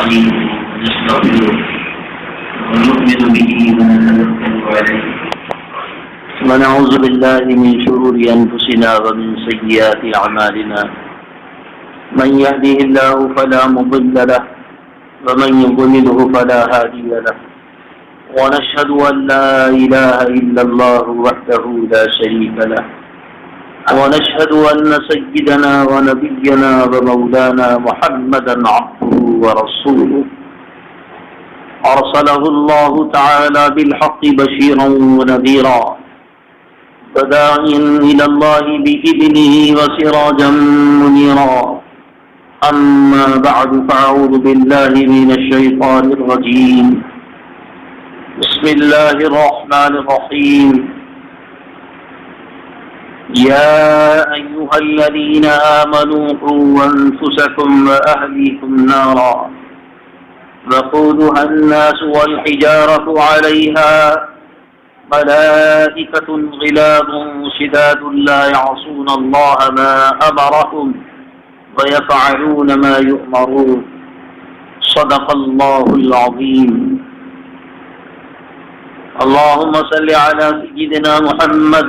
ونستعينه ونستغفره ونؤمن به ونتوكل عليه ونعوذ بالله من شرور أنفسنا ومن سيئات أعمالنا من يهده الله فلا مضل له ومن يضلله فلا هادي له ونشهد أن لا إله إلا الله وحده لا شريك له ونشهد أن سيدنا ونبينا ومولانا محمدا عبده ورسوله أرسله الله تعالى بالحق بشيرا ونذيرا وداعيا إلى الله بإذنه وسراجا منيرا أما بعد فأعوذ بالله من الشيطان الرجيم بسم الله الرحمن الرحيم يا أيها الذين آمنوا قوا أنفسكم وأهليكم نارا وقودها الناس والحجارة عليها ملائكة غلاظ شداد لا يعصون الله ما أمرهم ويفعلون ما يؤمرون صدق الله العظيم اللهم صل على سيدنا محمد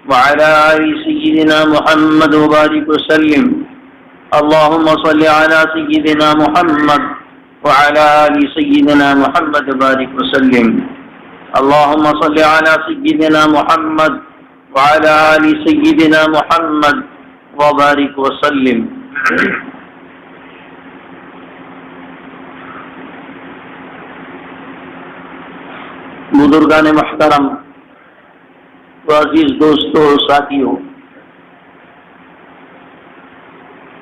وعلى آل سيدنا محمد وبارك وسلم اللهم صل على سيدنا محمد وعلى آل سيدنا محمد وبارك وسلم اللهم صل على سيدنا محمد وعلى آل سيدنا محمد وبارك وسلم بزرگان محترم و عزیز دوستو ساتھیو،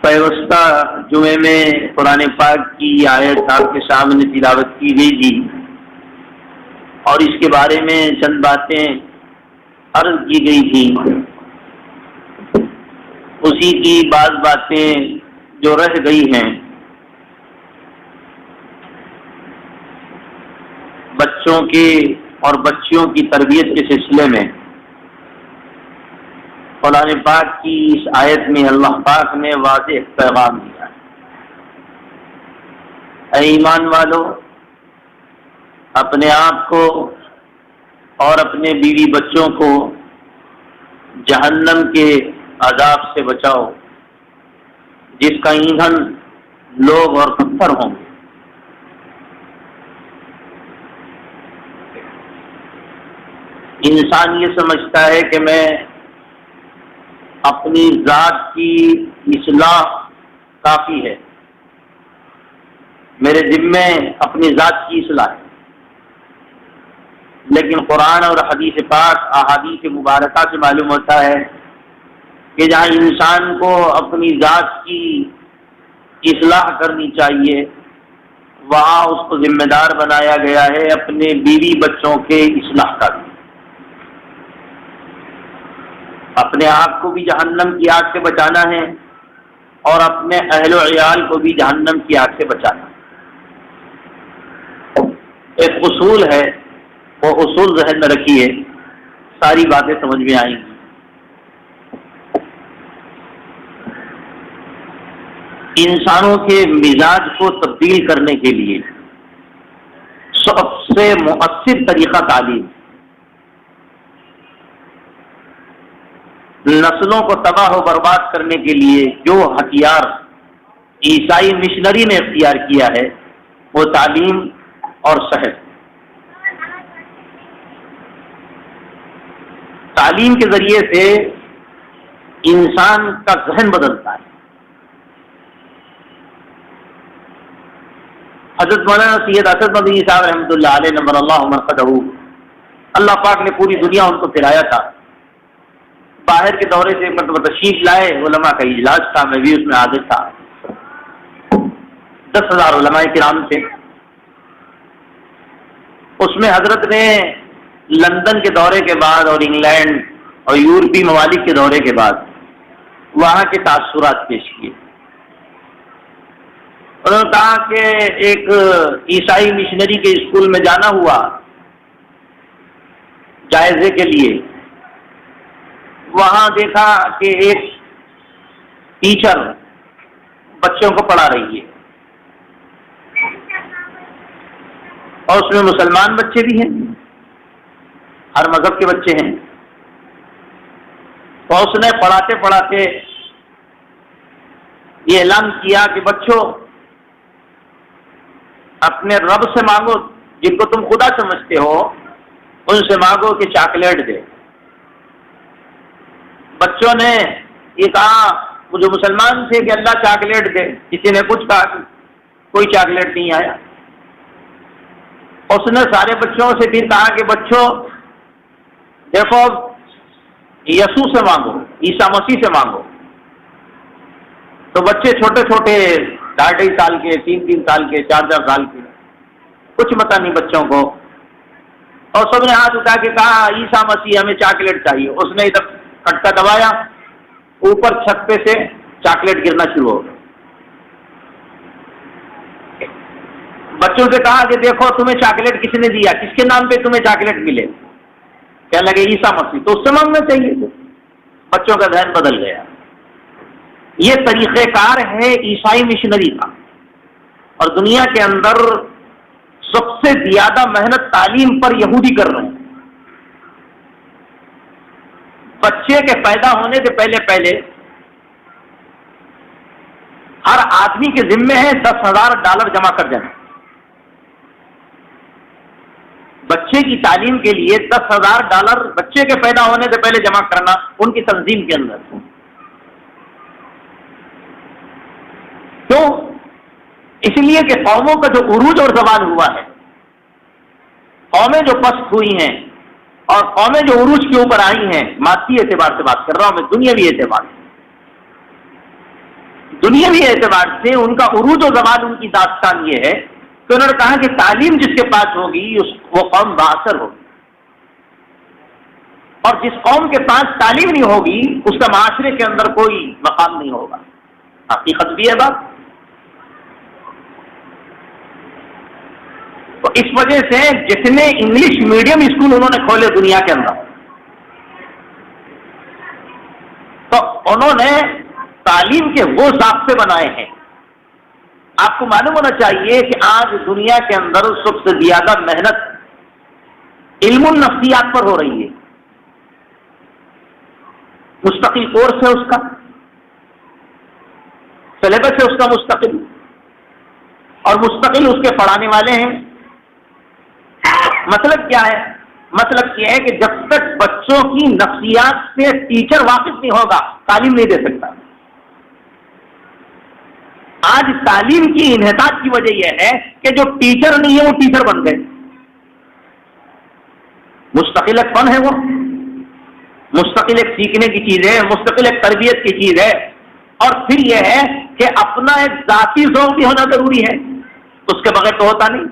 پیوستہ جمعے میں قرآن پاک کی آیت آپ کے سامنے تلاوت کی گئی تھی اور اس کے بارے میں چند باتیں عرض کی گئی تھی. اسی کی بعض باتیں جو رہ گئی ہیں بچوں کے اور بچیوں کی تربیت کے سلسلے میں قرآن پاک کی اس آیت میں اللہ پاک نے واضح پیغام دیا ہے. اے ایمان والو، اپنے آپ کو اور اپنے بیوی بچوں کو جہنم کے عذاب سے بچاؤ جس کا ایندھن لوگ اور پتھر ہوں گے. انسان یہ سمجھتا ہے کہ میں اپنی ذات کی اصلاح کافی ہے، میرے ذمے اپنی ذات کی اصلاح ہے. لیکن قرآن اور حدیث پاک احادیث مبارکہ سے معلوم ہوتا ہے کہ جہاں انسان کو اپنی ذات کی اصلاح کرنی چاہیے وہاں اس کو ذمہ دار بنایا گیا ہے اپنے بیوی بچوں کے اصلاح کا بھی. اپنے آپ کو بھی جہنم کی آگ سے بچانا ہے اور اپنے اہل و عیال کو بھی جہنم کی آگ سے بچانا ہے. ایک اصول ہے، وہ اصول ذہن میں رکھیے، ساری باتیں سمجھ میں آئیں گی. انسانوں کے مزاج کو تبدیل کرنے کے لیے سب سے مؤثر طریقہ تعلیم. نسلوں کو تباہ و برباد کرنے کے لیے جو ہتھیار عیسائی مشنری نے اختیار کیا ہے وہ تعلیم اور صحت. تعلیم کے ذریعے سے انسان کا ذہن بدلتا ہے. حضرت مولانا سید اسد مدنی صاحب رحمۃ اللہ علیہ نور اللہ مرقدہ، اللہ پاک نے پوری دنیا ان کو پھرایا تھا. باہر کے دورے سے مرتبہ تشریف لائے، علماء کا اجلاس تھا، میں بھی اس میں حاضر تھا. 10,000 علماء کرام تھے. اس میں حضرت نے لندن کے دورے کے بعد اور انگلینڈ اور یورپی ممالک کے دورے کے بعد وہاں کے تاثرات پیش کیے. انہوں نے کہا کہ ایک عیسائی مشنری کے اسکول میں جانا ہوا جائزے کے لیے. وہاں دیکھا کہ ایک ٹیچر بچوں کو پڑھا رہی ہے. اور اس میں مسلمان بچے بھی ہیں، ہر مذہب کے بچے ہیں. اور اس نے پڑھاتے پڑھاتے یہ اعلان کیا کہ بچوں اپنے رب سے مانگو جن کو تم خدا سمجھتے ہو، ان سے مانگو کہ چاکلیٹ دے. بچوں نے یہ کہا، وہ جو مسلمان تھے، کہ اللہ چاکلیٹ دے. کسی نے کچھ کہا کہ کوئی چاکلیٹ نہیں آیا. اس نے سارے بچوں سے پھر کہا کہ بچوں دیکھو یسوع سے مانگو، عیسیٰ مسیح سے مانگو. تو بچے چھوٹے چھوٹے 2.5 سال کے، 3 سال کے، 4 سال کے، کچھ پتہ نہیں بچوں کو، اور سب نے ہاتھ اٹھا کے کہا عیسیٰ مسیح ہمیں چاکلیٹ چاہیے. اس نے ادھر کٹکا دبایا، اوپر چھت پہ سے چاکلیٹ گرنا شروع ہو گیا. بچوں سے کہا کہ دیکھو تمہیں چاکلیٹ کس نے دیا، کس کے نام پہ تمہیں چاکلیٹ ملے؟ کہنے لگے عیسیٰ مسیح. تو اس سے مانگنا چاہیے تھا. بچوں کا ذہن بدل گیا. یہ طریقہ کار ہے عیسائی مشنری کا، اور دنیا کے اندر سب سے زیادہ محنت تعلیم پر یہودی کر رہے ہیں. بچے کے پیدا ہونے سے پہلے ہر آدمی کے ذمے ہے $10,000 جمع کر دینا. بچے کی تعلیم کے لیے $10,000 بچے کے پیدا ہونے سے پہلے جمع کرنا ان کی تنظیم کے اندر. کیوں؟ اس لیے کہ قوموں کا جو عروج اور زوال ہوا ہے، قومیں جو پست ہوئی ہیں اور قومیں جو عروج کے اوپر آئی ہیں، مادی اعتبار سے بات کر رہا ہوں میں، دنیاوی اعتبار سے ان کا عروج و زوال، ان کی داستان یہ ہے کہ انہوں نے کہا کہ تعلیم جس کے پاس ہوگی وہ قوم بااثر ہوگی، اور جس قوم کے پاس تعلیم نہیں ہوگی اس کا معاشرے کے اندر کوئی مقام نہیں ہوگا. حقیقت بھی ہے بات. تو اس وجہ سے جتنے انگلش میڈیم اسکول انہوں نے کھولے دنیا کے اندر، تو انہوں نے تعلیم کے وہ ضابطے بنائے ہیں. آپ کو معلوم ہونا چاہیے کہ آج دنیا کے اندر سب سے زیادہ محنت علم النفسیات پر ہو رہی ہے. مستقل کورس ہے، اس کا سلیبس ہے، اس کا مستقل، اور مستقل اس کے پڑھانے والے ہیں. مطلب کیا ہے؟ مطلب یہ ہے کہ جب تک بچوں کی نفسیات سے ٹیچر واقف نہیں ہوگا تعلیم نہیں دے سکتا. آج تعلیم کی انحطاط کی وجہ یہ ہے کہ جو ٹیچر نہیں ہے وہ ٹیچر بن گئے. مستقل ایک فن ہے، وہ مستقل ایک سیکھنے کی چیز ہے، مستقل ایک تربیت کی چیز ہے. اور پھر یہ ہے کہ اپنا ایک ذاتی ذوق بھی ہونا ضروری ہے، اس کے بغیر تو ہوتا نہیں.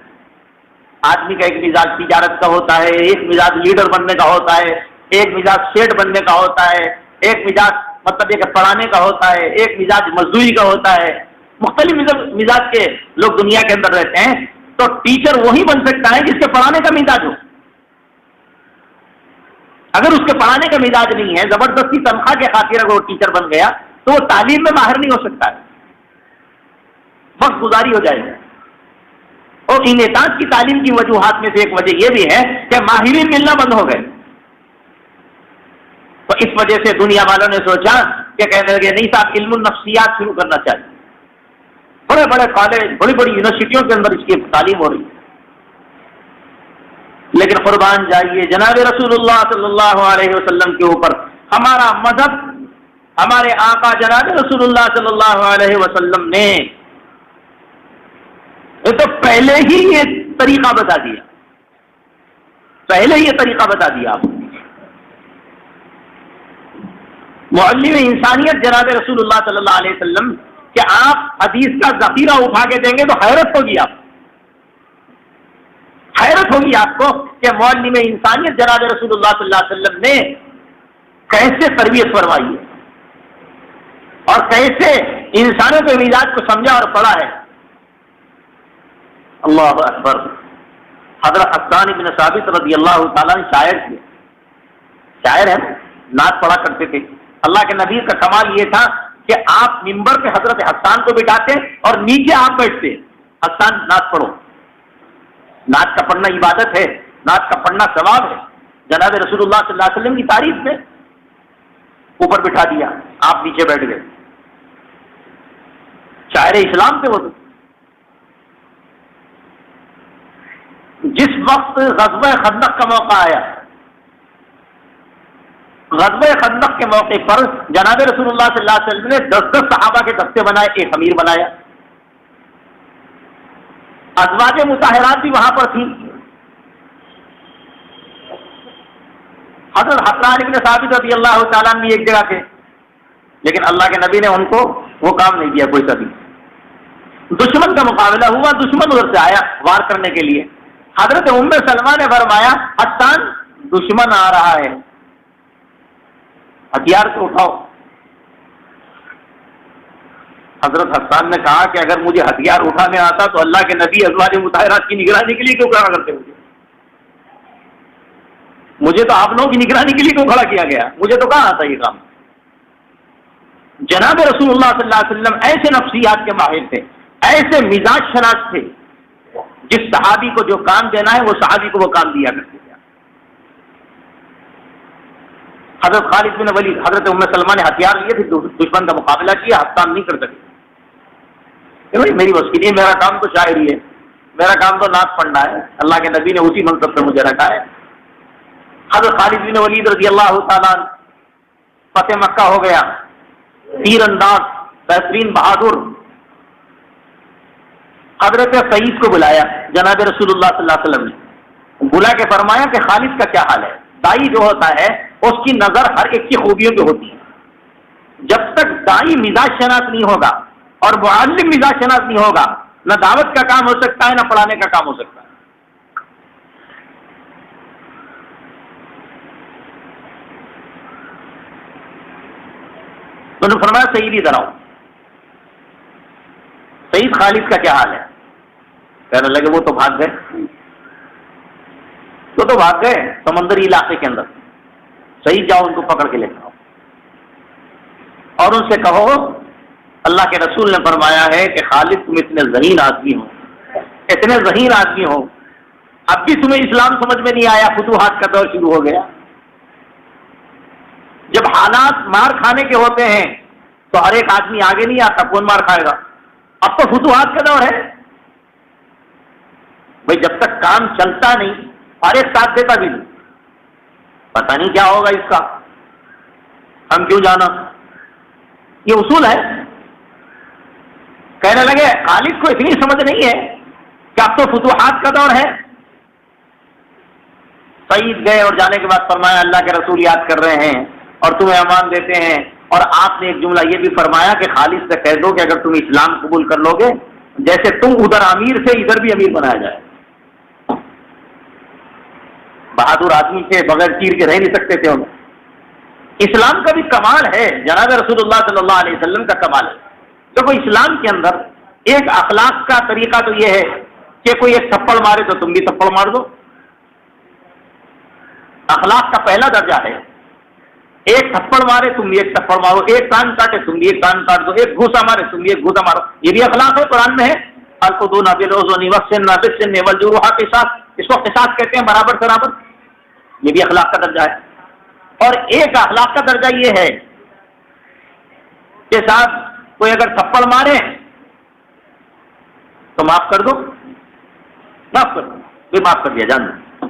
آدمی کا ایک مزاج تجارت کا ہوتا ہے، ایک مزاج لیڈر بننے کا ہوتا ہے، ایک مزاج سیٹ بننے کا ہوتا ہے، ایک مزاج مطلب ایک پڑھانے کا ہوتا ہے، ایک مزاج مزدوری کا ہوتا ہے. مختلف مزاج کے لوگ دنیا کے اندر رہتے ہیں. تو ٹیچر وہی بن سکتا ہے جس کے پڑھانے کا مزاج ہو. اگر اس کے پڑھانے کا مزاج نہیں ہے، زبردستی تنخواہ کے خاطر اگر وہ ٹیچر بن گیا تو وہ تعلیم میں ماہر نہیں ہو سکتا ہے، وقت گزاری ہو جائے گا. اور انعطاف کی تعلیم کی وجوہات میں سے ایک وجہ یہ بھی ہے کہ ماہرین ملنا بند ہو گئے. تو اس وجہ سے دنیا والوں نے سوچا کہ کہنے لگے نہیں صاحب علم النفسیات شروع کرنا چاہیے. بڑے بڑے کالج، بڑی بڑی یونیورسٹیوں کے اندر اس کی تعلیم ہو رہی ہے. لیکن قربان جائیے جناب رسول اللہ صلی اللہ علیہ وسلم کے اوپر ہمارا مذہب، ہمارے آقا جناب رسول اللہ صلی اللہ علیہ وسلم نے تو پہلے ہی یہ طریقہ بتا دیا، معلم انسانیت جناب رسول اللہ صلی اللہ علیہ وسلم کہ آپ حدیث کا ذخیرہ اٹھا کے دیں گے تو حیرت ہوگی آپ کو کہ معلم انسانیت جناب رسول اللہ صلی اللہ علیہ وسلم نے کیسے تربیت فرمائی ہے اور کیسے انسانوں کے مزاج کو سمجھا اور پڑھا ہے. اللہ اکبر. حضرت حسان بن ثابت رضی اللہ تعالیٰ شاعر ہے، نعت پڑھا کرتے تھے. اللہ کے نبی کا کمال یہ تھا کہ آپ منبر پہ حضرت حسان کو بٹھاتے اور نیچے آپ بیٹھتے، حسان نعت پڑھو. نعت کا پڑھنا عبادت ہے، نعت کا پڑھنا ثواب ہے. جناب رسول اللہ صلی اللہ علیہ وسلم کی تعریف میں اوپر بٹھا دیا، آپ نیچے بیٹھ گئے. شاعر اسلام تھے وہ تو. جس وقت غزوہ خندق کا موقع آیا، غزوہ خندق کے موقع پر جناب رسول اللہ صلی اللہ علیہ وسلم نے 10 صحابہ کے دستے بنائے، ایک امیر بنایا. ازواج مطہرات بھی وہاں پر تھیں. حضرت حسان ابن ثابت رضی اللہ تعالیٰ عنہ بھی ایک جگہ تھے، لیکن اللہ کے نبی نے ان کو وہ کام نہیں دیا کوئی سبھی. دشمن کا مقابلہ ہوا، دشمن ادھر سے آیا وار کرنے کے لیے. حضرت ام سلمہ نے فرمایا حسان دشمن آ رہا ہے، ہتھیار کو اٹھاؤ. حضرت حسان نے کہا کہ اگر مجھے ہتھیار اٹھانے آتا تو اللہ کے نبی ازواج مطہرات کی نگرانی کے لیے کیوں کھڑا کرتے؟ مجھے تو آپ لوگوں کی نگرانی کے لیے کیوں کھڑا کیا گیا؟ مجھے تو کہاں آتا یہ کام. جناب رسول اللہ صلی اللہ علیہ وسلم ایسے نفسیات کے ماہر تھے، ایسے مزاج شناس تھے. جس صحابی کو جو کام دینا ہے وہ صحابی کو وہ کام دیا کرتے تھے. حضرت خالد بن ولید، حضرت ام سلمہ نے ہتھیار لیے تھے، دشمن کا مقابلہ کیا، حسان نہیں کر سکے. بھائی میری بس کی نہیں، میرا کام تو شاعری ہے، میرا کام تو نعت پڑھنا ہے، اللہ کے نبی نے اسی منصب پر مجھے رکھا ہے. حضرت خالد بن ولید رضی اللہ تعالیٰ فتح مکہ ہو گیا، تیر انداز بہترین بہادر. حضرت سعید کو بلایا جناب رسول اللہ صلی اللہ علیہ وسلم نے، بلا کے فرمایا کہ خالد کا کیا حال ہے. دائی جو ہوتا ہے اس کی نظر ہر ایک کی خوبیوں پہ ہوتی ہے. جب تک دائی مزاج شناس نہیں ہوگا اور معلم مزاج شناس نہیں ہوگا، نہ دعوت کا کام ہو سکتا ہے نہ پڑھانے کا کام ہو سکتا ہے. تو نے فرمایا سعید ادھر آؤ. سعید خالد کا کیا حال ہے؟ کہنے لگے وہ تو بھاگ گئے، وہ تو بھاگ گئے سمندری علاقے کے اندر. سعید جاؤ ان کو پکڑ کے لے آؤ اور ان سے کہو اللہ کے رسول نے فرمایا ہے کہ خالد تم اتنے ذہین آدمی ہو، اتنے ذہین آدمی ہو، اب بھی تمہیں اسلام سمجھ میں نہیں آیا، فتوحات کا دور شروع ہو گیا. جب حالات مار کھانے کے ہوتے ہیں تو ہر ایک آدمی آگے نہیں آتا، کون مار کھائے گا؟ اب تو فتوحات کا دور ہے. بھائی جب تک کام چلتا نہیں ہر ایک ساتھ دیتا بھی نہیں، پتہ نہیں کیا ہوگا اس کا، ہم کیوں جانا. یہ اصول ہے. کہنے لگے خالد کو اتنی سمجھ نہیں ہے کہ اب تو فتوحات کا دور ہے. سعید گئے اور جانے کے بعد فرمایا اللہ کے رسول یاد کر رہے ہیں اور تمہیں امان دیتے ہیں، اور آپ نے ایک جملہ یہ بھی فرمایا کہ خالد سے کہہ دو کہ اگر تم اسلام قبول کر لو گے جیسے تم ادھر امیر سے ادھر بھی امیر بنایا جائے. بہادر آدمی تھے، بغیر تیر کے رہ نہیں سکتے تھے. انہیں اسلام کا بھی کمال ہے، جناب رسول اللہ صلی اللہ علیہ وسلم کا کمال ہے. دیکھو اسلام کے اندر ایک اخلاق کا طریقہ تو یہ ہے کہ کوئی ایک تھپڑ مارے تو تم بھی تھپڑ مار دو. اخلاق کا پہلا درجہ ہے ایک تھپڑ مارے تم بھی ایک تھپڑ مارو، ایک کان کاٹے تم بھی ایک کان کاٹ دو، ایک گھوسا مارے تم بھی ایک گھوسا مارو. یہ بھی اخلاق ہے، قرآن میں ہے. القدون بالوزن والسن بالسن والجروح قصاص، اس کو قصاص کہتے ہیں، برابر برابر. یہ بھی اخلاق کا درجہ ہے. اور ایک اخلاق کا درجہ یہ ہے کہ صاحب کوئی اگر تھپڑ مارے تو معاف کر دو، معاف کر دو، بھی معاف کر دیا جان دو.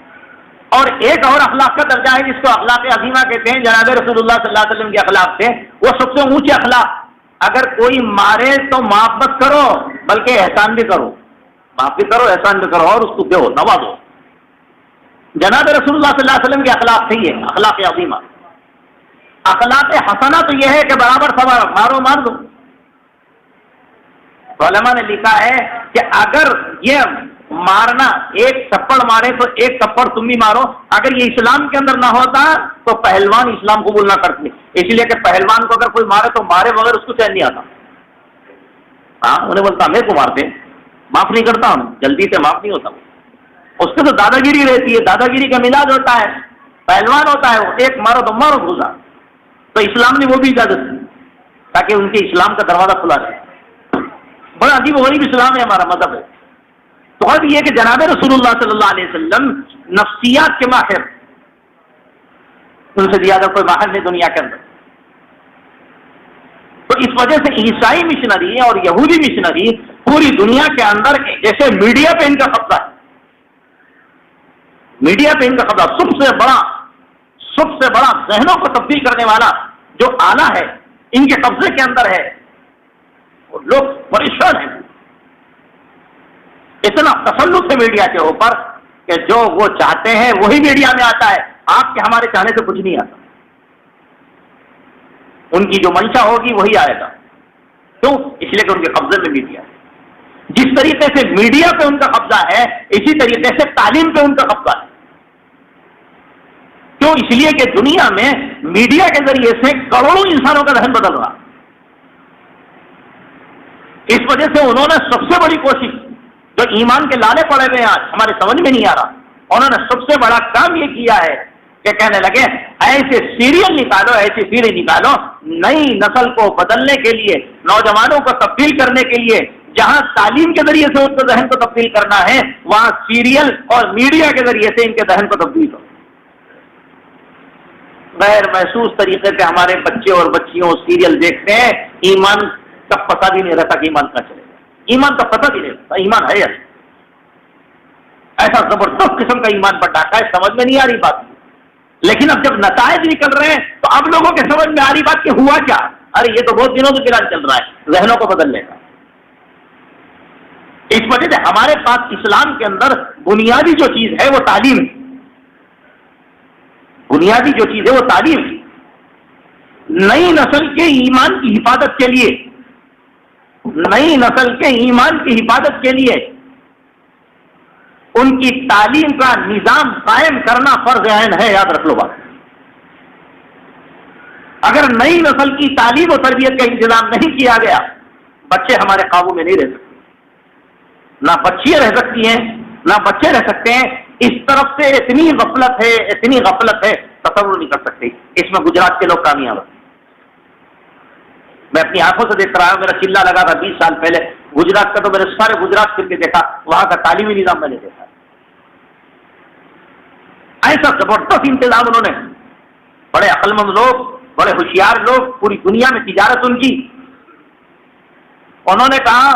اور ایک اور اخلاق کا درجہ ہے جس کو اخلاق عظیمہ کہتے ہیں، جناب رسول اللہ صلی اللہ علیہ وسلم کے اخلاق تھے، وہ سب سے اونچے اخلاق. اگر کوئی مارے تو معاف مت کرو بلکہ احسان بھی کرو، معاف بھی کرو احسان بھی کرو، اور اس کو دو، نوازو. جناب رسول اللہ صلی اللہ علیہ وسلم کے اخلاق تھے یہ اخلاق عظیمہ. اخلاق حسنہ تو یہ ہے کہ برابر سوار مارو مار دو. علماء نے لکھا ہے کہ اگر یہ مارنا ایک تھپڑ مارے تو ایک تھپڑ تم بھی مارو، اگر یہ اسلام کے اندر نہ ہوتا تو پہلوان اسلام قبول نہ کرتے. اس لیے کہ پہلوان کو اگر کوئی مارے تو مارے بغیر اس کو چین نہیں آتا. ہاں انہیں بولتا میرے کو مارتے، معاف نہیں کرتا ہوں، جلدی سے معاف نہیں ہوتا. اس کے تو دادا گیری رہتی ہے، دادا گیری کا مزاج ہوتا ہے. پہلوان ہوتا ہے وہ ایک مارو تو مارو گھوسا. تو اسلام نے وہ بھی اجازت دی تاکہ ان کے اسلام کا دروازہ کھلا رہے. بڑا عجیب و غریب اسلام ہے ہمارا مذہب ہے. بہت یہ کہ جناب رسول اللہ صلی اللہ علیہ وسلم نفسیات کے ماہر، ان سے زیادہ کوئی ماہر نہیں دنیا کے اندر. تو اس وجہ سے عیسائی مشنری اور یہودی مشنری پوری دنیا کے اندر جیسے میڈیا پہ ان کا قبضہ ہے، میڈیا پہ ان کا قبضہ، سب سے بڑا ذہنوں کو تبدیل کرنے والا جو آلہ ہے ان کے قبضے کے اندر ہے. لوگ پریشان ہیں، اتنا تسلط ہے میڈیا کے اوپر کہ جو وہ چاہتے ہیں وہی میڈیا میں آتا ہے. آپ کے ہمارے چاہنے سے کچھ نہیں آتا، ان کی جو منشا ہوگی وہی آئے گا. کیوں؟ اس لیے کہ ان کے قبضے میں میڈیا ہے. جس طریقے سے میڈیا پہ ان کا قبضہ ہے اسی طریقے سے تعلیم پہ ان کا قبضہ ہے. کیوں؟ اس لیے کہ دنیا میں میڈیا کے ذریعے سے کروڑوں انسانوں کا ذہن بدل رہا. اس وجہ سے انہوں نے سب سے بڑی کوشش، جو ایمان کے لالے پڑے ہوئے ہیں آج ہمارے سمجھ میں نہیں آ رہا، انہوں نے سب سے بڑا کام یہ کیا ہے کہ کہنے لگے ایسے سیریل نکالو، ایسی سیریل نکالو نئی نسل کو بدلنے کے لیے، نوجوانوں کو تبدیل کرنے کے لیے. جہاں تعلیم کے ذریعے سے ان کے ذہن کو تبدیل کرنا ہے وہاں سیریل اور میڈیا کے ذریعے سے ان کے ذہن کو تبدیل کرو. غیر محسوس طریقے سے ہمارے بچے اور بچیوں سیریل دیکھتے ہیں، ایمان کا پتہ بھی نہیں رہتا کہ ایمان کا چلے گا، ایمان کا پتہ بھی نہیں رہتا ایمان ہے ایسا زبردست قسم کا ایمان پر ڈاکا ہے. سمجھ میں نہیں آ رہی بات، لیکن اب جب نتائج نکل رہے ہیں تو اب لوگوں کے سمجھ میں آ رہی بات کہ ہوا کیا. ارے یہ تو بہت دنوں سے پلان چل رہا ہے ذہنوں کو بدلنے کا. اس وجہ سے ہمارے پاس اسلام کے اندر بنیادی جو چیز ہے وہ تعلیم، بنیادی جو چیز ہے وہ تعلیم. نئی نسل کے ایمان کی حفاظت کے لیے، نئی نسل کے ایمان کی حفاظت کے لیے ان کی تعلیم کا نظام قائم کرنا فرض عین ہے. یاد رکھ لو بات، اگر نئی نسل کی تعلیم و تربیت کا انتظام نہیں کیا گیا بچے ہمارے قابو میں نہیں رہ سکتے، نہ بچیاں رہ سکتی ہیں نہ بچے رہ سکتے ہیں. اس طرف سے اتنی غفلت ہے تصور نہیں کر سکتے. اس میں گجرات کے لوگ کامیاب ہیں. میں اپنی آنکھوں سے دیکھ رہا ہوں، میرا چلہ لگا تھا 20 سال پہلے گجرات کا، تو میں نے سارے گجرات پھر کے دیکھا، وہاں کا تعلیمی نظام میں نے دیکھا. ایسا زبردست انتظام انہوں نے، بڑے عقل مند لوگ، بڑے ہوشیار لوگ، پوری دنیا میں تجارت ان کی. انہوں نے کہا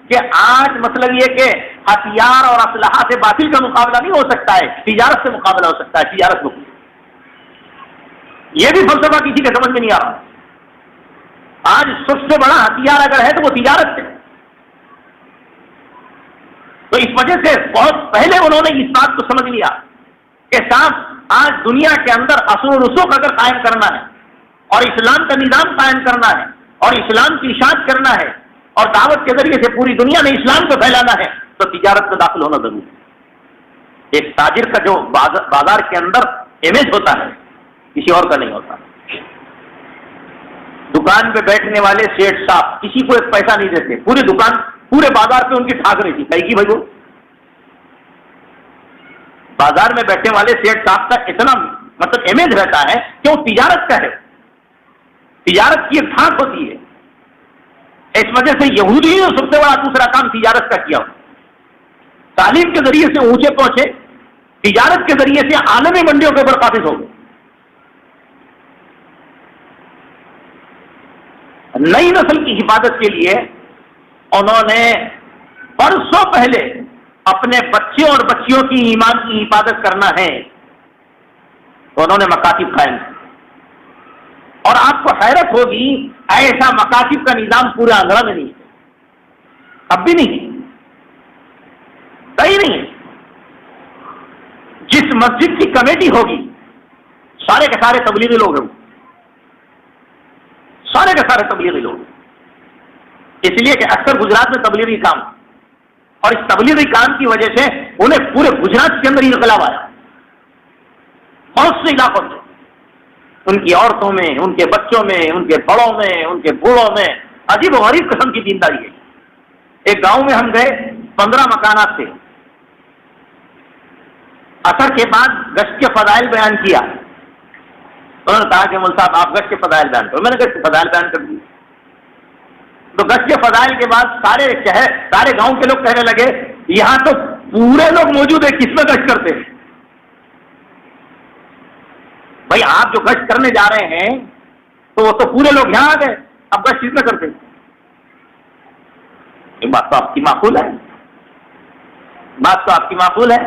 کہ آج مطلب یہ کہ ہتھیار اور اسلحہ سے باطل کا مقابلہ نہیں ہو سکتا ہے، تجارت سے مقابلہ ہو سکتا ہے. تجارت کو یہ بھی فلسفہ کسی کے سمجھ میں نہیں آ رہا. آج سب سے بڑا ہتھیار اگر ہے تو وہ تجارت ہے. تو اس وجہ سے بہت پہلے انہوں نے اس بات کو سمجھ لیا کہ صاحب آج دنیا کے اندر اصول و رسوخ اگر قائم کرنا ہے اور اسلام کا نظام قائم کرنا ہے اور اسلام کی اشاعت کرنا ہے اور دعوت کے ذریعے سے پوری دنیا میں اسلام کو پھیلانا ہے تو تجارت میں داخل ہونا ضروری ہے. ایک تاجر کا جو بازار کے اندر امیج ہوتا ہے کسی اور کا نہیں ہوتا. دکان پہ بیٹھنے والے سیٹ صاحب کسی کو ایک پیسہ نہیں دیتے، پوری دکان پورے بازار پہ ان کی ٹھاک رہی تھی. کہیں کی بھائی وہ بازار میں بیٹھنے والے سیٹ صاحب کا اتنا مطلب امیج رہتا ہے کہ وہ تجارت کا ہے، تجارت کی ایک ٹھاک ہوتی ہے. اس وجہ سے یہودی نے سب سے بڑا دوسرا کام تجارت کا کیا. تعلیم کے ذریعے سے اونچے پہنچے، تجارت کے ذریعے سے عالمی منڈیوں کے اوپر قابض ہو گئے. نئی نسل کی حفاظت کے لیے انہوں نے برسوں پہلے اپنے بچے اور بچیوں کی ایمان کی حفاظت کرنا ہے تو انہوں نے مکاتب قائم کیا. اور آپ کو حیرت ہوگی ایسا مکاتب کا نظام پورے آندھرا میں نہیں ہے، اب بھی نہیں ہے، صحیح نہیں ہے. جس مسجد کی کمیٹی ہوگی سارے کے سارے تبلیغی لوگ ہیں، سارے کے سارے تبلیغی لوگ. اس لیے کہ اکثر گجرات میں تبلیغی کام، اور اس تبلیغی کام کی وجہ سے انہیں پورے گجرات کے اندر انقلاب آیا. بہت سے علاقوں میں ان کی عورتوں میں، ان کے بچوں میں، ان کے بڑوں میں، ان کے بوڑھوں میں عجیب و غریب قسم کی دینداری ہے. ایک گاؤں میں ہم گئے، 15 مکانات تھے. اثر کے بعد گشت کے فضائل بیان کیا. انہوں نے کہا کہ مول صاحب آپ گشت کے فضائل بیان کرو. میں نے گشت کے فضائل بیان کر دیے. تو گشت کے فضائل کے بعد سارے شہر، سارے گاؤں کے لوگ کہنے لگے یہاں تو پورے لوگ موجود ہیں، کس میں گشت کرتے ہیں؟ بھائی آپ جو گشت کرنے جا رہے ہیں تو وہ تو پورے لوگ یہاں آ گئے، اب گشت کس میں کرتے ہیں؟ یہ بات تو آپ کی معقول ہے، بات تو آپ کی معقول ہے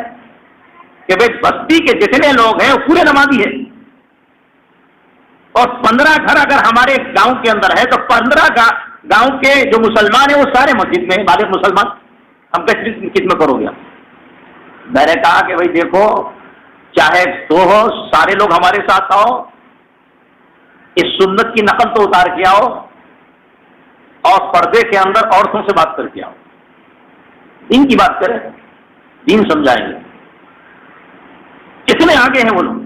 کہ بھائی بستی کے جتنے لوگ ہیں وہ پورے نمازی ہیں، اور 15 گھر اگر ہمارے گاؤں کے اندر ہے تو 15 گاؤں کے جو مسلمان ہیں وہ سارے مسجد میں ہیں، بالغ مسلمان، ہم کس میں کرو گے؟ میں نے کہا کہ بھائی دیکھو، چاہے تو ہو سارے لوگ ہمارے ساتھ آؤ، اس سنت کی نقل تو اتار کے آؤ، اور پردے کے اندر عورتوں سے بات کر کے آؤ، دین کی بات کریں، دین سمجھائیں گے۔ کتنے آگے ہیں وہ لوگ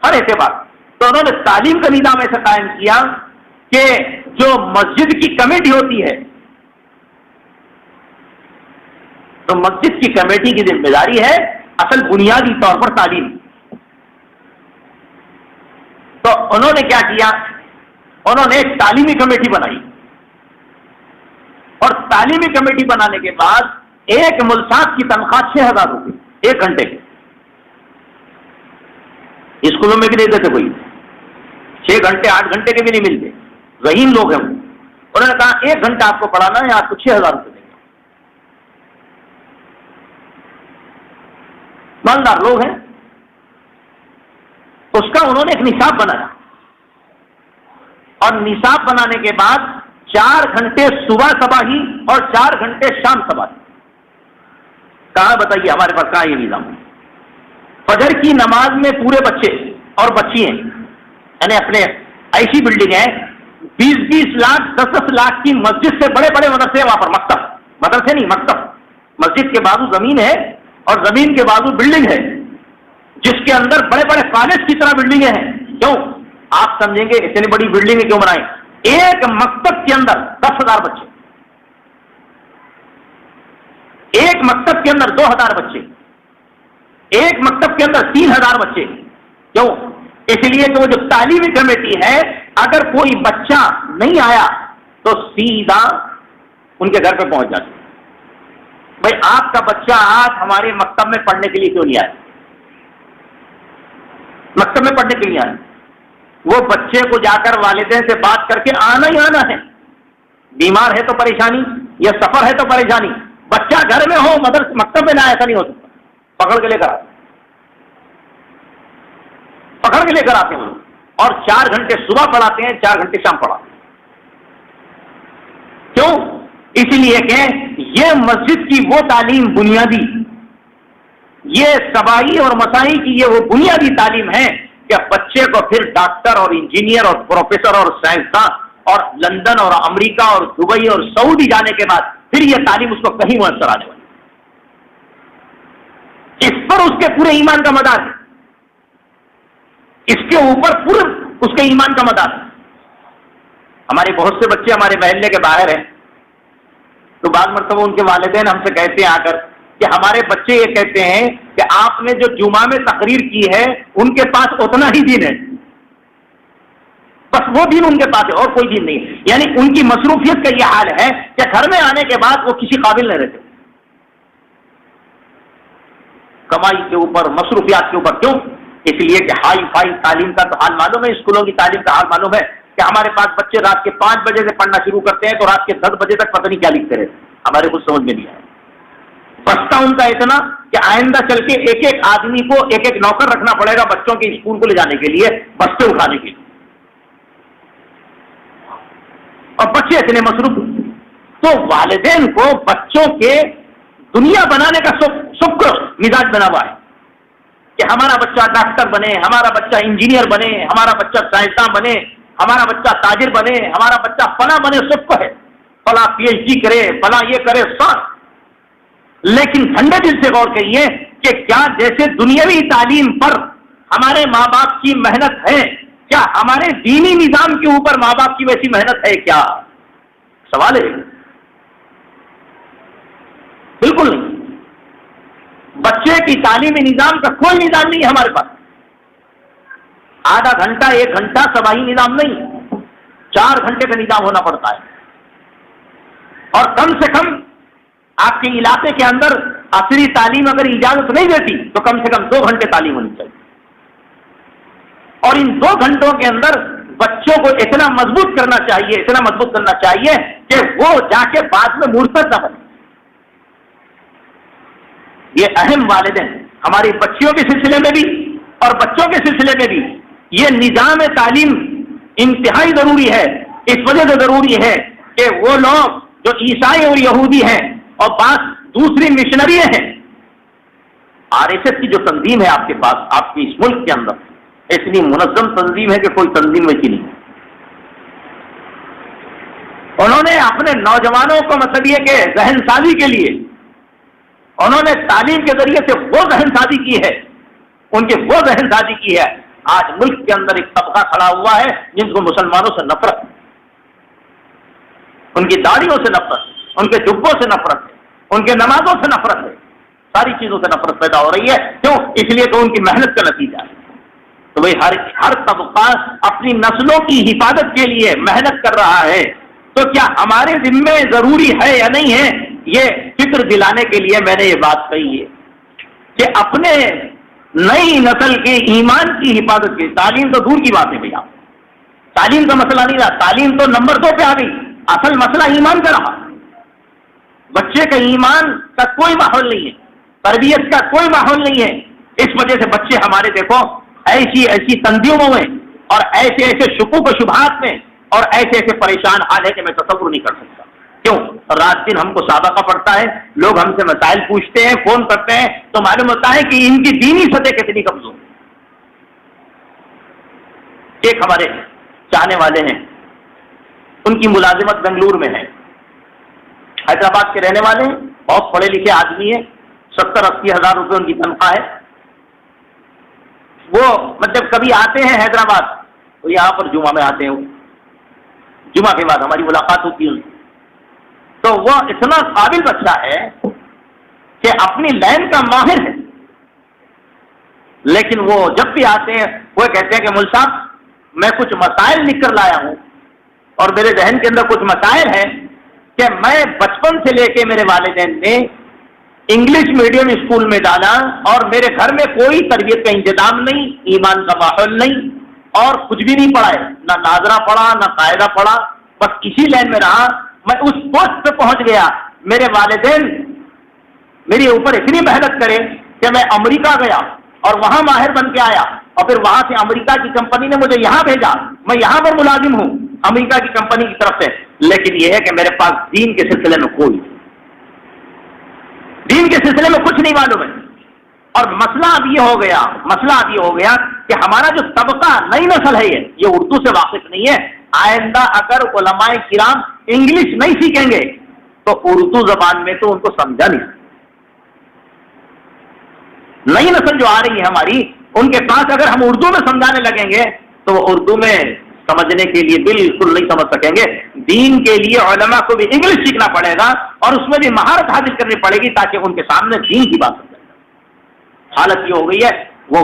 ہر اعتبار۔ تو انہوں نے تعلیم کا نظام ایسا قائم کیا کہ جو مسجد کی کمیٹی ہوتی ہے، تو مسجد کی کمیٹی کی ذمہ داری ہے اصل بنیادی طور پر تعلیم۔ تو انہوں نے کیا کیا، انہوں نے ایک تعلیمی کمیٹی بنائی، اور تعلیمی کمیٹی بنانے کے بعد ایک ملساک کی تنخواہ 6000 روپے 1 گھنٹے کی۔ اسکولوں میں بھی نہیں دیتے کوئی، 6 گھنٹے 8 گھنٹے کے بھی نہیں ملتے، ذہین لوگ ہیں وہ۔ انہوں نے کہا 1 گھنٹہ آپ کو پڑھانا ہے، آپ کو 6000 روپے دیں گے۔ مالدار لوگ ہیں۔ اس کا انہوں نے ایک نصاب بنایا، اور نصاب بنانے کے بعد 4 گھنٹے صبح صباحی اور 4 گھنٹے شام صباحی۔ کہاں بتائیے ہمارے پاس کہاں یہ نظام ہے؟ فجر کی نماز میں پورے بچے اور بچی ہیں، یعنی اپنے ایسی بلڈنگ ہے 20-20 لاکھ 10-10 لاکھ کی مسجد سے بڑے بڑے مدرسے، وہاں پر مکتب، مدرسے نہیں مکتب، مسجد کے بازو زمین ہے اور زمین کے بازو بلڈنگ ہے، جس کے اندر بڑے بڑے کالج کی طرح بلڈنگیں ہیں۔ کیوں؟ آپ سمجھیں گے اتنی بڑی بلڈنگیں کیوں بنائیں؟ ایک مکتب کے اندر 10,000 بچے، ایک مکتب کے اندر 2,000 بچے، ایک مکتب کے اندر 3,000 بچے۔ کیوں؟ اس لیے کہ وہ جو تعلیمی کمیٹی ہے، اگر کوئی بچہ نہیں آیا تو سیدھا ان کے گھر پہ پہنچ جاتی۔ بھائی آپ کا بچہ آج ہمارے مکتب میں پڑھنے کے لیے کیوں نہیں آیا؟ مکتب میں پڑھنے کے لیے آیا، وہ بچے کو جا کر والدین سے بات کر کے آنا ہی آنا ہے۔ بیمار ہے تو پریشانی، یا سفر ہے تو پریشانی، بچہ گھر میں ہو مدرسے مکتب میں نہ، ایسا نہیں ہو سکتا۔ پکڑ کے لے کر آتے، پکڑ کے لے کر آتے ہیں، اور 4 گھنٹے صبح پڑھاتے ہیں، 4 گھنٹے شام پڑھاتے ہیں۔ کیوں؟ اس لیے کہ یہ مسجد کی وہ تعلیم بنیادی، یہ صباحی اور مسائی کی یہ وہ بنیادی تعلیم ہے کہ بچے کو پھر ڈاکٹر اور انجینئر اور پروفیسر اور سائنسداں اور لندن اور امریکہ اور دبئی اور سعودی جانے کے بعد پھر یہ تعلیم اس کو کہیں میسر آنے والی، اس پر اس کے پورے ایمان کا مدار ہے، اس کے اوپر پورے اس کے ایمان کا مدار ہے۔ ہمارے بہت سے بچے ہمارے محلے کے باہر ہیں، تو بعض مرتبہ ان کے والدین ہم سے کہتے ہیں آ کر کہ ہمارے بچے یہ کہتے ہیں کہ آپ نے جو جمعہ میں تقریر کی ہے ان کے پاس اتنا ہی دین ہے، بس وہ دین ان کے پاس ہے اور کوئی دین نہیں ہے۔ یعنی ان کی مصروفیت کا یہ حال ہے کہ گھر میں آنے کے بعد وہ کسی قابل نہیں رہتے، کمائی کے اوپر، مصروفیات کے اوپر۔ کیوں؟ اس لیے کہ ہائی فائی تعلیم کا تو حال معلوم ہے، اسکولوں کی تعلیم کا حال معلوم ہے کہ ہمارے پاس بچے رات کے 5 بجے سے پڑھنا شروع کرتے ہیں تو رات کے 10 بجے تک پتہ نہیں کیا لکھتے رہتے، ہمارے کچھ سمجھ میں نہیں آیا۔ بستا ان کا اتنا کہ آئندہ چل کے ایک ایک آدمی کو ایک ایک نوکر رکھنا پڑے گا بچوں کے اسکول کو لے جانے کے لیے، بستے اٹھانے کے لیے، اور بچے اتنے مصروف۔ تو والدین کو بچوں کے دنیا بنانے کا شکر مزاج بنا ہوا ہے کہ ہمارا بچہ ڈاکٹر بنے، ہمارا بچہ انجینئر بنے، ہمارا بچہ سائنسداں بنے، ہمارا بچہ تاجر بنے، ہمارا بچہ فلاں بنے، سب کو ہے فلاں PhD کرے، فلاں یہ کرے، سب۔ لیکن ٹھنڈے دل سے غور کریے کہ کیا جیسے دنیاوی تعلیم پر ہمارے ماں باپ کی محنت ہے، کیا ہمارے دینی نظام کے اوپر ماں باپ کی ویسی محنت ہے کیا؟ سوال ہے، بالکل نہیں۔ بچے کی تعلیمی نظام کا کوئی نظام نہیں ہے ہمارے پاس، آدھا گھنٹہ 1 گھنٹہ صباحی نظام نہیں، 4 گھنٹے کا نظام ہونا پڑتا ہے، اور کم سے کم آپ کے علاقے کے اندر عصری تعلیم اگر اجازت نہیں دیتی تو کم سے کم 2 گھنٹے تعلیم ہونی چاہیے، اور ان 2 گھنٹوں کے اندر بچوں کو اتنا مضبوط کرنا چاہیے کہ وہ جا کے بعد میں مرتد نہ بنے۔ یہ اہم والدین ہماری بچیوں کے سلسلے میں بھی اور بچوں کے سلسلے میں بھی یہ نظام تعلیم انتہائی ضروری ہے۔ اس وجہ سے ضروری ہے کہ وہ لوگ جو عیسائی اور یہودی ہیں اور بعض دوسری مشنری ہیں، RSS کی جو تنظیم ہے آپ کے پاس، آپ کی اس ملک کے اندر اتنی منظم تنظیم ہے کہ کوئی تنظیم ویسی نہیں۔ انہوں نے اپنے نوجوانوں کو مطلب یہ کہ ذہن سازی کے لیے انہوں نے تعلیم کے ذریعے سے وہ ذہن سازی کی ہے، ان کی وہ ذہن سازی کی ہے۔ آج ملک کے اندر ایک طبقہ کھڑا ہوا ہے جن کو مسلمانوں سے نفرت ہے، ان کی داڑھیوں سے نفرت ہے، ان کے جبوں سے نفرت ہے، ان کے نمازوں سے نفرت ہے، ساری چیزوں سے نفرت پیدا ہو رہی ہے۔ کیوں؟ اس لیے کہ ان کی محنت کا نتیجہ ہے۔ تو بھائی ہر طبقہ اپنی نسلوں کی حفاظت کے لیے محنت کر رہا ہے، تو کیا ہمارے ذمے ضروری ہے یا نہیں ہے؟ یہ فکر دلانے کے لیے میں نے یہ بات کہی ہے کہ اپنے نئی نسل کے ایمان کی حفاظت کی۔ تعلیم تو دور کی بات ہے بھیا، تعلیم کا مسئلہ نہیں رہا، تعلیم تو نمبر 2 پہ آ گئی، اصل مسئلہ ایمان کا رہا۔ بچے کا ایمان کا کوئی ماحول نہیں ہے، تربیت کا کوئی ماحول نہیں ہے۔ اس وجہ سے بچے ہمارے دیکھو ایسی تنظیموں میں اور ایسے شکوک و شبہات میں اور ایسے پریشان حال ہے کہ میں تصور نہیں کر سکتا۔ کیوں؟ رات دن ہم کو سابقہ پڑتا ہے، لوگ ہم سے مسائل پوچھتے ہیں، فون کرتے ہیں، تو معلوم ہوتا ہے کہ ان کی دینی سطح کتنی کمزور ہے۔ ایک ہمارے چاہنے والے ہیں، ان کی ملازمت بنگلور میں ہے، حیدرآباد کے رہنے والے ہیں، بہت پڑھے لکھے آدمی ہیں، 70-80 ہزار روپے ان کی تنخواہ ہے۔ وہ مطلب کبھی آتے ہیں حیدرآباد تو یہاں پر جمعہ میں آتے ہیں، جمعہ کے بعد ہماری ملاقات ہوتی ہے، تو وہ اتنا قابل بچہ ہے کہ اپنی لائن کا ماہر ہے، لیکن وہ جب بھی آتے ہیں وہ کہتے ہیں کہ مول صاحب میں کچھ مسائل لکھ کر لایا ہوں، اور میرے ذہن کے اندر کچھ مسائل ہیں کہ میں بچپن سے لے کے میرے والدین نے انگلش میڈیم اسکول میں ڈالا، اور میرے گھر میں کوئی تربیت کا انتظام نہیں، ایمان کا ماحول نہیں، اور کچھ بھی نہیں پڑھا ہے، نہ ناظرہ پڑھا نہ قاعدہ پڑھا، بس اسی لائن میں رہا۔ میں اس پوسٹ پہ پہنچ گیا، میرے والدین میرے اوپر اتنی محنت کرے کہ میں امریکہ گیا اور وہاں ماہر بن کے آیا، اور پھر وہاں سے امریکہ کی کمپنی نے مجھے یہاں بھیجا، میں یہاں پر ملازم ہوں امریکہ کی کمپنی کی طرف سے، لیکن یہ ہے کہ میرے پاس دین کے سلسلے میں دین کے سلسلے میں کچھ نہیں معلوم ہے۔ اور مسئلہ اب یہ ہو گیا کہ ہمارا جو طبقہ نئی نسل ہے یہ اردو سے واقف نہیں ہے۔ آئندہ اگر علماء کرام انگلش نہیں سیکھیں گے تو اردو زبان میں تو ان کو سمجھا نہیں۔ نئی نسل جو آ رہی ہے ہماری، ان کے پاس اگر ہم اردو میں سمجھانے لگیں گے تو وہ اردو میں سمجھنے کے لیے بالکل نہیں سمجھ سکیں گے۔ دین کے لیے علماء کو بھی انگلش سیکھنا پڑے گا اور اس میں بھی مہارت حاصل کرنی پڑے گی تاکہ ان کے سامنے دین کی بات سمجھے۔ حالت یہ ہو گئی ہے وہ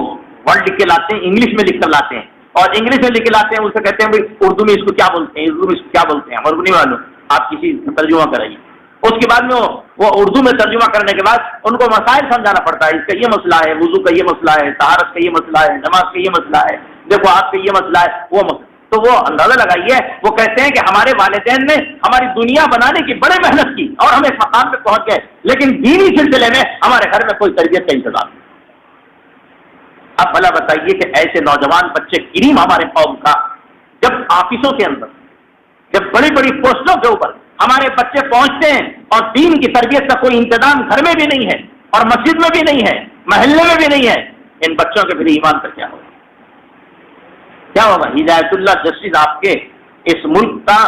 ورڈ لکھ کے لاتے ہیں، انگلش میں لکھ کر لاتے ہیں، اور انگلش میں لکھ کے لاتے ہیں، اسے کہتے ہیں اردو میں اس کو کیا بولتے ہیں، اردو میں اس کو کیا بولتے ہیں، ہمارے کو نہیں معلوم، آپ کسی ترجمہ کرائیے۔ اس کے بعد میں وہ اردو میں ترجمہ کرنے کے بعد ان کو مسائل سمجھانا پڑتا ہے، اس کا یہ مسئلہ ہے، وضو کا یہ مسئلہ ہے، طہارت کا یہ مسئلہ ہے، نماز کا یہ مسئلہ ہے، دیکھو آپ کا یہ مسئلہ ہے، وہ مسئلہ۔ تو وہ اندازہ لگائیے، وہ کہتے ہیں کہ ہمارے والدین نے ہماری دنیا بنانے کی بڑے محنت کی اور ہم ایک مقام پہ پہنچ گئے، لیکن دینی سلسلے میں ہمارے گھر میں کوئی تربیت کا انتظام نہیں۔ اب بھلا بتائیے کہ ایسے نوجوان بچے کریم ہمارے قوم کا، جب آفسوں کے اندر، جب بڑی بڑی پوسٹوں کے اوپر ہمارے بچے پہنچتے ہیں اور دین کی تربیت کا کوئی انتظام گھر میں بھی نہیں ہے اور مسجد میں بھی نہیں ہے، محلے میں بھی نہیں ہے، ان بچوں کے پھر ایمان کا کیا ہوگا؟ کیا ہوگا؟ ہدایت اللہ جسٹس آپ کے اس ملک کا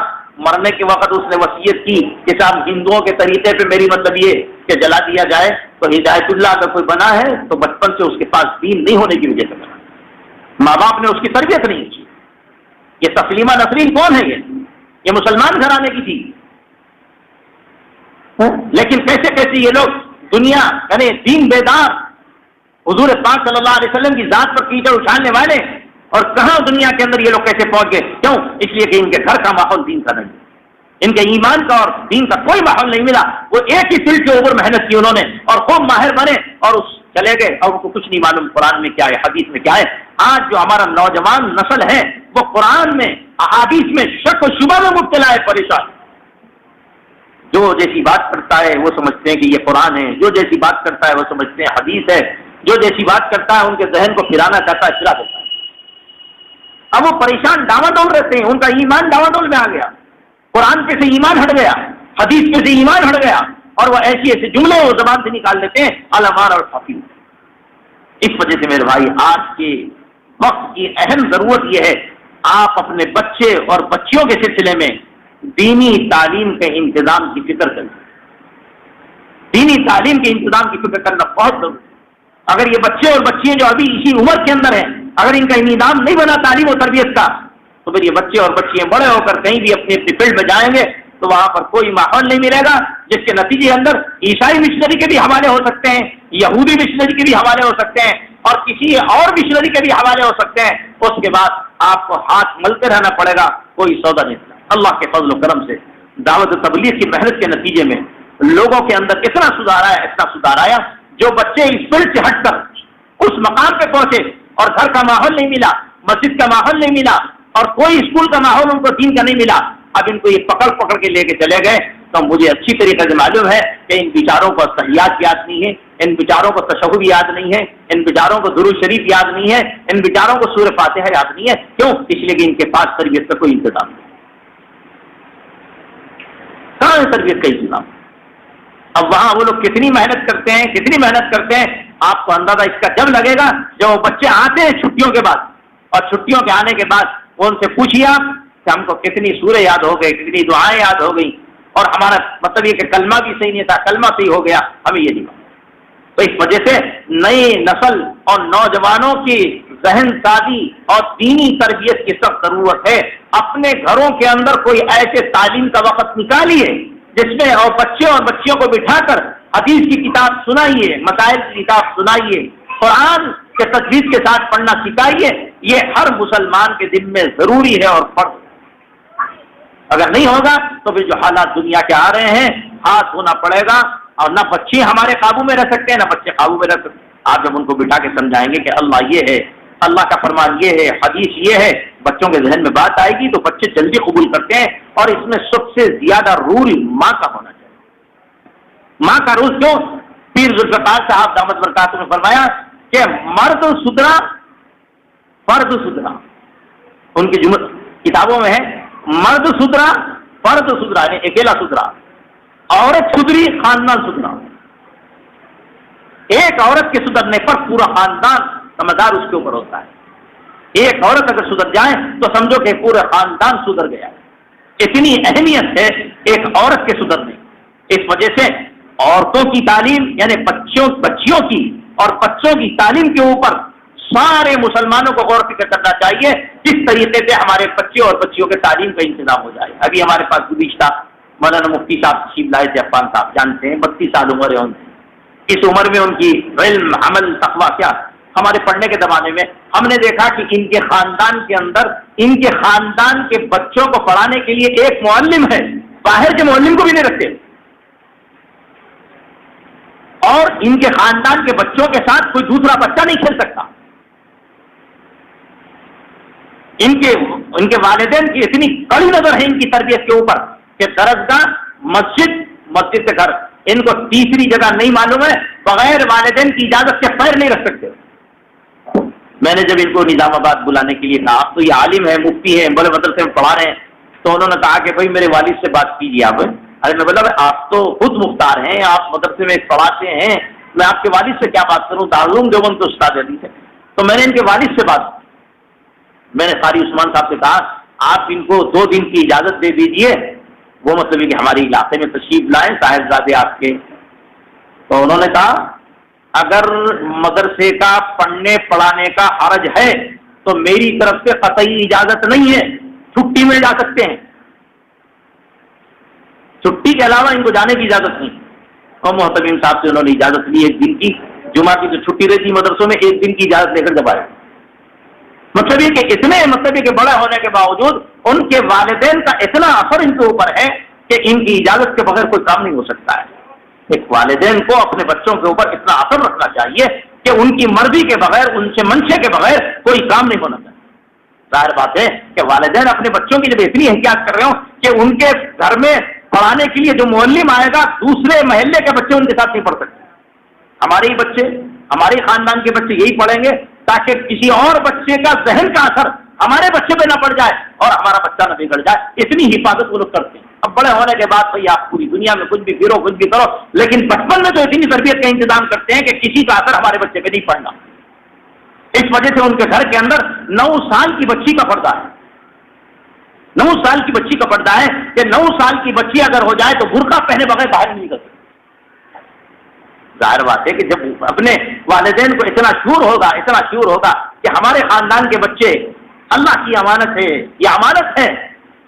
مرنے کے وقت اس نے وصیت کی کہ صاحب ہندوؤں کے طریقے پہ میری مطلب یہ کہ جلا دیا جائے، تو ہدایت اللہ اگر کوئی بنا ہے تو بچپن سے اس کے پاس دین نہیں ہونے کی وجہ سے بنا، ماں باپ نے اس کی تربیت نہیں کی۔ یہ تسلیمہ نسرین کون ہے؟ یہ مسلمان گھرانے کی تھی، لیکن کیسے کیسے یہ لوگ دنیا یعنی دین بیدار، حضور پاک صلی اللہ علیہ وسلم کی ذات پر کیچڑ اچھالنے والے، اور کہاں دنیا کے اندر یہ لوگ کیسے پہنچ گئے؟ کیوں؟ اس لیے کہ ان کے گھر کا ماحول دین کا نہیں۔ ان کے ایمان کا اور دین کا کوئی ماحول نہیں ملا. وہ ایک ہی فیلڈ کے اوپر محنت کی انہوں نے اور خوب ماہر بنے اور اس چلے گئے اور ان کو کچھ نہیں معلوم قرآن میں کیا ہے, حدیث میں کیا ہے. آج جو ہمارا نوجوان نسل ہے وہ قرآن میں احادیث میں شک و شبہ میں مبتلا ہے, پریشان. جو جیسی بات کرتا ہے وہ سمجھتے ہیں کہ یہ قرآن ہے, جو جیسی بات کرتا ہے وہ سمجھتے ہیں حدیث ہے, جو جیسی بات کرتا ہے ان کے ذہن کو پھرانا چاہتا ہے پھرا دیتا ہے. اب وہ پریشان ڈاواڈول رہتے ہیں, ان کا ایمان ڈاواڈول میں آ گیا, قرآن پہ سے ایمان ہٹ گیا, حدیث پہ سے ایمان ہٹ گیا, اور وہ ایسے ایسے جملے وہ زبان سے نکال لیتے ہیں علماء اور حافظ. اس وجہ سے میرے بھائی آج کے وقت کی اہم ضرورت یہ ہے آپ اپنے بچے اور بچیوں کے سلسلے میں دینی تعلیم کے انتظام کی فکر کریں. دینی تعلیم کے انتظام کی فکر کرنا بہت ضروری ہے. اگر یہ بچے اور بچیاں جو ابھی اسی عمر کے اندر ہیں, اگر ان کا انتظام نہیں بنا تعلیم و تربیت کا, تو پھر یہ بچے اور بچیاں بڑے ہو کر کہیں بھی اپنی اپنی فیلڈ میں جائیں گے تو وہاں پر کوئی ماحول نہیں ملے گا, جس کے نتیجے اندر عیسائی مشنری کے بھی حوالے ہو سکتے ہیں, یہودی مشنری کے بھی حوالے ہو سکتے ہیں, اور کسی اور مشنری کے بھی حوالے ہو سکتے ہیں. اس کے بعد آپ کو ہاتھ ملتے رہنا پڑے گا, کوئی سودا نہیں. اللہ کے فضل و کرم سے دعوت و تبلیغ کی محنت کے نتیجے میں لوگوں کے اندر اتنا سدھار آیا, اتنا سدھار آیا. جو بچے اس فیلڈ سے ہٹ کر اس مقام پہ پہنچے اور گھر کا ماحول نہیں ملا, مسجد کا ماحول نہیں ملا, اور کوئی اسکول کا ماحول ان کو دین کا نہیں ملا, اب ان کو یہ پکڑ پکڑ کے لے کے چلے گئے, تو مجھے اچھی طریقے سے معلوم ہے کہ ان بیچاروں کو تحیات یاد نہیں ہے, ان بیچاروں کو تشہد یاد نہیں ہے, ان بیچاروں کو درود شریف یاد نہیں ہے, ان بیچاروں کو سورہ فاتحہ یاد نہیں ہے. کیوں؟ اس لیے کہ ان کے پاس تربیت کا کوئی انتظام نہیں. کہاں ہے تربیت کا انتظام؟ اب وہاں وہ لوگ کتنی محنت کرتے ہیں, کتنی محنت کرتے ہیں. آپ کو اندازہ اس کا جب لگے گا جب وہ بچے آتے ہیں چھٹیوں کے بعد, اور چھٹیوں کے آنے کے بعد وہ ان سے پوچھیے آپ کہ ہم کو کتنی سورہ یاد ہو گئی, کتنی دعائیں یاد ہو گئی, اور ہمارا مطلب یہ کہ کلمہ بھی صحیح نہیں تھا, کلمہ صحیح ہو گیا, ہمیں یہ نہیں معلوم. تو اس وجہ سے نئی نسل اور نوجوانوں کی ذہن سازی اور دینی تربیت کی سخت ضرورت ہے. اپنے گھروں کے اندر کوئی ایسے تعلیم کا وقت نکالیے جس میں اور بچے اور بچیوں کو بٹھا کر حدیث کی کتاب سنائیے, مسائل کی کتاب سنائیے, قرآن کے تجوید کے ساتھ پڑھنا سکھائیے. یہ ہر مسلمان کے ذمہ میں ضروری ہے اور فرض. اگر نہیں ہوگا تو پھر جو حالات دنیا کے آ رہے ہیں ہاتھ ہونا پڑے گا, اور نہ بچے ہمارے قابو میں رہ سکتے ہیں, نہ بچے قابو میں رہ سکتے ہیں. آپ جب ان کو بٹھا کے سمجھائیں گے کہ اللہ یہ ہے, اللہ کا فرمان یہ ہے, حدیث یہ ہے, بچوں کے ذہن میں بات آئے گی تو بچے جلدی قبول کرتے ہیں. اور اس میں سب سے زیادہ رول ماں کا ہونا چاہیے. ماں کا رول کیوں؟ پیر ذوالفقار صاحب دامت برکاتہ نے فرمایا کہ مرد سدھرا فرد سدھرا. ان کی کتابوں میں ہے مرد سدھرا فرد سدھرا, یعنی اکیلا سدھرا, عورت سدھری خاندان سدھرا. ایک عورت کے سدھرنے پر پورا خاندان سمجھدار اس کے اوپر ہوتا ہے. ایک عورت اگر سدھر جائے تو سمجھو کہ پورا خاندان سدھر گیا. اتنی اہمیت ہے ایک عورت کے سدھرنے. اس وجہ سے عورتوں کی تعلیم یعنی بچیوں کی اور بچوں کی تعلیم کے اوپر سارے مسلمانوں کو غور فکر کرنا چاہیے, کس طریقے سے ہمارے بچے اور بچیوں کے تعلیم کا انتظام ہو جائے. ابھی ہمارے پاس گزشتہ مولانا مفتی صاحب تشریف لائے تھے, عفان صاحب جانتے ہیں, 32 سال عمر ہے ان کی. اس عمر میں ان کی علم, عمل, تقویٰ کیا. ہمارے پڑھنے کے زمانے میں ہم نے دیکھا کہ ان کے خاندان کے اندر ان کے خاندان کے بچوں کو پڑھانے کے لیے ایک معلم ہے, باہر کے معلم کو بھی نہیں رکھتے, اور ان کے خاندان کے بچوں کے ساتھ کوئی دوسرا بچہ نہیں کھیل سکتا. ان کے والدین کی اتنی کڑی نظر ہے ان کی تربیت کے اوپر کہ درسگاہ, مسجد سے گھر, ان کو تیسری جگہ نہیں معلوم ہے, بغیر والدین کی اجازت کے پیر نہیں رکھ سکتے. میں نے جب ان کو نظام آباد بلانے کے لیے کہا, آپ تو یہ عالم ہے, مفتی ہیں, بڑے مدرسے میں پڑھا رہے ہیں, تو انہوں نے کہا کہ بھائی میرے والد سے بات کیجیے آپ. ارے میں بولا آپ تو خود مختار ہیں, آپ مدرسے میں پڑھاتے ہیں, میں آپ کے والد سے کیا بات کروں, دارالعلوم دیوبند تو استاد حدیث ہے. تو میں نے ان کے والد سے بات, میں نے قاری عثمان صاحب سے کہا آپ ان کو 2 دن کی اجازت دے دیجئے, وہ مطلب کہ ہمارے علاقے میں تشریف لائیں صاحبزادے آپ کے. تو انہوں نے کہا اگر مدرسے کا پڑھنے پڑھانے کا حرج ہے تو میری طرف سے قطعی اجازت نہیں ہے, چھٹی میں جا سکتے ہیں, چھٹی کے علاوہ ان کو جانے کی اجازت نہیں. اور محتمیم صاحب سے انہوں نے اجازت لی 1 دن کی, جمعہ کی جو چھٹی رہتی مدرسوں میں 1 دن کی اجازت لے کر جب آئے. مطلب یہ کہ اتنے مطلب کہ بڑے ہونے کے باوجود ان کے والدین کا اتنا اثر ان کے اوپر ہے کہ ان کی اجازت کے بغیر کوئی کام نہیں ہو سکتا ہے. ایک والدین کو اپنے بچوں کے اوپر اتنا اثر رکھنا چاہیے کہ ان کی مرضی کے بغیر، ان سے منشے کے بغیر کوئی کام نہیں ہونا چاہیے. ظاہر بات ہے کہ والدین اپنے بچوں کی جب اتنی احتیاط کر رہے ہوں کہ ان کے گھر میں پڑھانے کے لیے جو معلم آئے گا دوسرے محلے کے بچے ان کے ساتھ نہیں پڑھ سکتے، ہمارے ہی بچے، ہمارے خاندان کے بچے یہی پڑھیں گے تاکہ کسی اور بچے کا ذہن کا اثر ہمارے بچے پہ نہ پڑ جائے اور ہمارا بچہ نہ بگڑ جائے. اتنی حفاظت وہ لوگ کرتے ہیں. اب بڑے ہونے کے بعد بھائی آپ پوری دنیا میں کچھ بھی پھرو، کچھ بھی کرو، لیکن بچپن میں تو اتنی تربیت کا انتظام کرتے ہیں کہ کسی کا اثر ہمارے بچے پہ نہیں پڑنا. اس وجہ سے ان کے گھر کے اندر 9 سال کی بچی کا پردہ ہے. 9 سال کی بچی کا پردہ ہے کہ 9 سال کی بچی اگر ہو جائے تو برقع پہنے بغیر باہر نہیں نکل سکتی. ظاہر بات ہے کہ جب اپنے والدین کو اتنا شعور ہوگا کہ ہمارے خاندان کے بچے اللہ کی امانت ہے، یہ امانت ہے،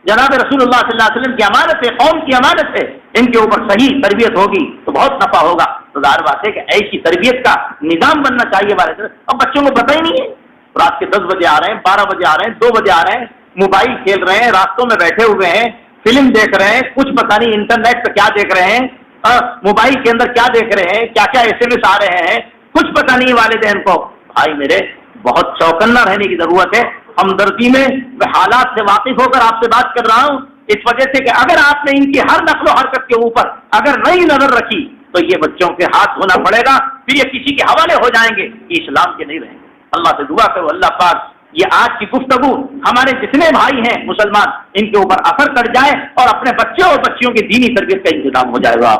جناب رسول اللہ صلی اللہ علیہ وسلم کی امانت ہے، قوم کی امانت ہے، ان کے اوپر صحیح تربیت ہوگی تو بہت نفع ہوگا. تو ظاہر بات ہے کہ ایسی تربیت کا نظام بننا چاہیے ہمارے طرف. اب بچوں کو پتہ ہی نہیں ہے، رات کے 10 بجے آ رہے ہیں، 12 بجے آ رہے ہیں، 2 بجے آ رہے ہیں، موبائل کھیل رہے ہیں، راستوں میں بیٹھے ہوئے ہیں، فلم دیکھ رہے ہیں، کچھ پتہ نہیں انٹرنیٹ پہ کیا دیکھ رہے ہیں، موبائل کے اندر کیا دیکھ رہے ہیں، کیا کیا SMS آ رہے ہیں، کچھ پتہ نہیں والدین کو. بھائی میرے بہت چوکنا رہنے کی ضرورت ہے. ہمدردی میں میں حالات سے واقف ہو کر آپ سے بات کر رہا ہوں اس وجہ سے کہ اگر آپ نے ان کی ہر نقل و حرکت کے اوپر اگر نئی نظر رکھی تو یہ بچوں کے ہاتھ ہونا پڑے گا، پھر یہ کسی کے حوالے ہو جائیں گے، یہ اسلام کے نہیں رہیں گے. اللہ سے دعا کرو اللہ پاک یہ آج کی گفتگو ہمارے جتنے بھائی ہیں مسلمان ان کے اوپر اثر کر جائے اور اپنے بچے اور بچیوں کی دینی تربیت کا انتظام ہو جائے گا.